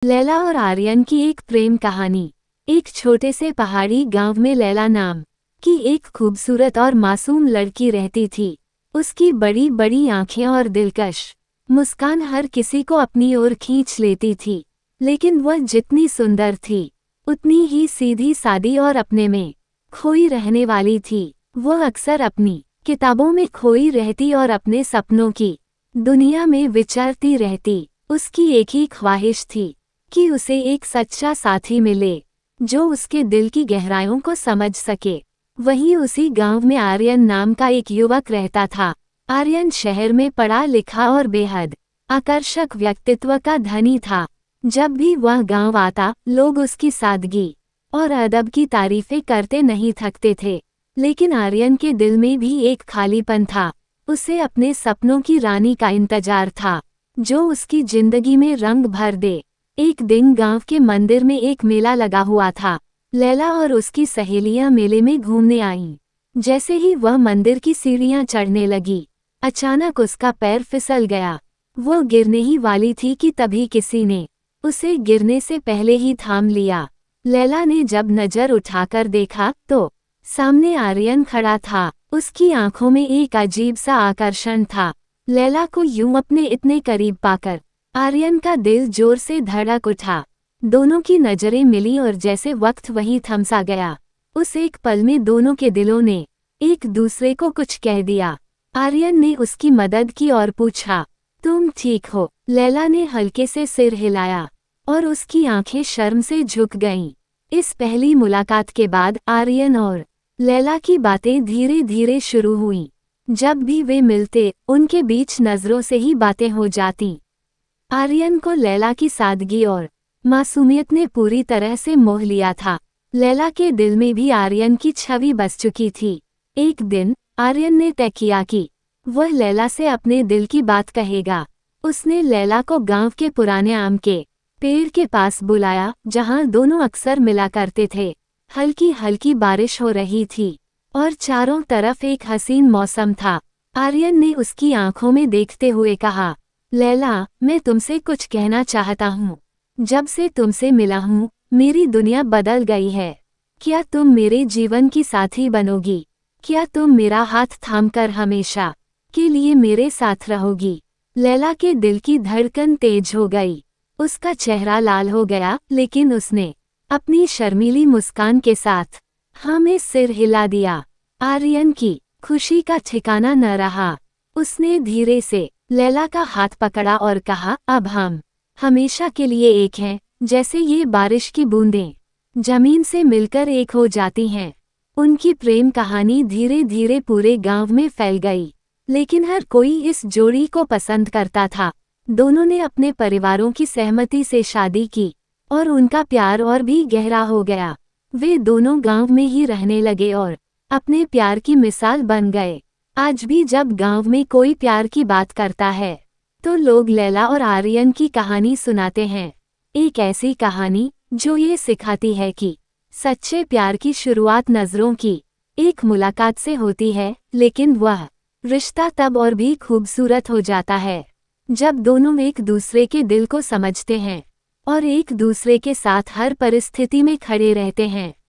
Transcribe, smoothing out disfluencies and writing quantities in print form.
लैला और आर्यन की एक प्रेम कहानी। एक छोटे से पहाड़ी गांव में लैला नाम की एक खूबसूरत और मासूम लड़की रहती थी। उसकी बड़ी बड़ी आंखें और दिलकश मुस्कान हर किसी को अपनी ओर खींच लेती थी। लेकिन वह जितनी सुंदर थी उतनी ही सीधी सादी और अपने में खोई रहने वाली थी। वह अक्सर अपनी किताबों में खोई रहती और अपने सपनों की दुनिया में विचरती रहती। उसकी एक ही ख्वाहिश थी कि उसे एक सच्चा साथी मिले जो उसके दिल की गहराइयों को समझ सके। वहीं उसी गांव में आर्यन नाम का एक युवक रहता था। आर्यन शहर में पढ़ा लिखा और बेहद आकर्षक व्यक्तित्व का धनी था। जब भी वह गांव आता लोग उसकी सादगी और अदब की तारीफें करते नहीं थकते थे। लेकिन आर्यन के दिल में भी एक खालीपन था। उसे अपने सपनों की रानी का इंतजार था जो उसकी जिंदगी में रंग भर दे। एक दिन गांव के मंदिर में एक मेला लगा हुआ था। लैला और उसकी सहेलियां मेले में घूमने आईं। जैसे ही वह मंदिर की सीढ़ियां चढ़ने लगी अचानक उसका पैर फिसल गया। वो गिरने ही वाली थी कि तभी किसी ने उसे गिरने से पहले ही थाम लिया। लैला ने जब नजर उठाकर देखा तो सामने आर्यन खड़ा था। उसकी आंखों में एक अजीब सा आकर्षण था। लैला को यूं अपने इतने करीब पाकर आर्यन का दिल जोर से धड़क उठा। दोनों की नजरें मिली और जैसे वक्त वहीं थम सा गया। उस एक पल में दोनों के दिलों ने एक दूसरे को कुछ कह दिया। आर्यन ने उसकी मदद की और पूछा, तुम ठीक हो? लैला ने हल्के से सिर हिलाया और उसकी आंखें शर्म से झुक गईं। इस पहली मुलाकात के बाद आर्यन और लैला की बातें धीरे धीरे शुरू हुईं। जब भी वे मिलते उनके बीच नजरों से ही बातें हो जातीं। आर्यन को लैला की सादगी और मासूमियत ने पूरी तरह से मोह लिया था। लैला के दिल में भी आर्यन की छवि बस चुकी थी। एक दिन आर्यन ने तय किया कि वह लैला से अपने दिल की बात कहेगा। उसने लैला को गांव के पुराने आम के पेड़ के पास बुलाया जहां दोनों अक्सर मिला करते थे। हल्की हल्की बारिश हो रही थी और चारों तरफ एक हसीन मौसम था। आर्यन ने उसकी आंखों में देखते हुए कहा, लैला, मैं तुमसे कुछ कहना चाहता हूँ। जब से तुमसे मिला हूँ मेरी दुनिया बदल गई है। क्या तुम मेरे जीवन की साथी बनोगी? क्या तुम मेरा हाथ थामकर हमेशा के लिए मेरे साथ रहोगी? लैला के दिल की धड़कन तेज हो गई। उसका चेहरा लाल हो गया लेकिन उसने अपनी शर्मीली मुस्कान के साथ हाँ में सिर हिला दिया। आर्यन की खुशी का ठिकाना न रहा। उसने धीरे से लैला का हाथ पकड़ा और कहा, अब हम हमेशा के लिए एक हैं, जैसे ये बारिश की बूंदें जमीन से मिलकर एक हो जाती हैं। उनकी प्रेम कहानी धीरे धीरे पूरे गांव में फैल गई। लेकिन हर कोई इस जोड़ी को पसंद करता था। दोनों ने अपने परिवारों की सहमति से शादी की और उनका प्यार और भी गहरा हो गया। वे दोनों गांव में ही रहने लगे और अपने प्यार की मिसाल बन गए। आज भी जब गांव में कोई प्यार की बात करता है तो लोग लैला और आर्यन की कहानी सुनाते हैं। एक ऐसी कहानी जो ये सिखाती है कि सच्चे प्यार की शुरुआत नजरों की एक मुलाकात से होती है, लेकिन वह रिश्ता तब और भी खूबसूरत हो जाता है जब दोनों एक दूसरे के दिल को समझते हैं और एक दूसरे के साथ हर परिस्थिति में खड़े रहते हैं।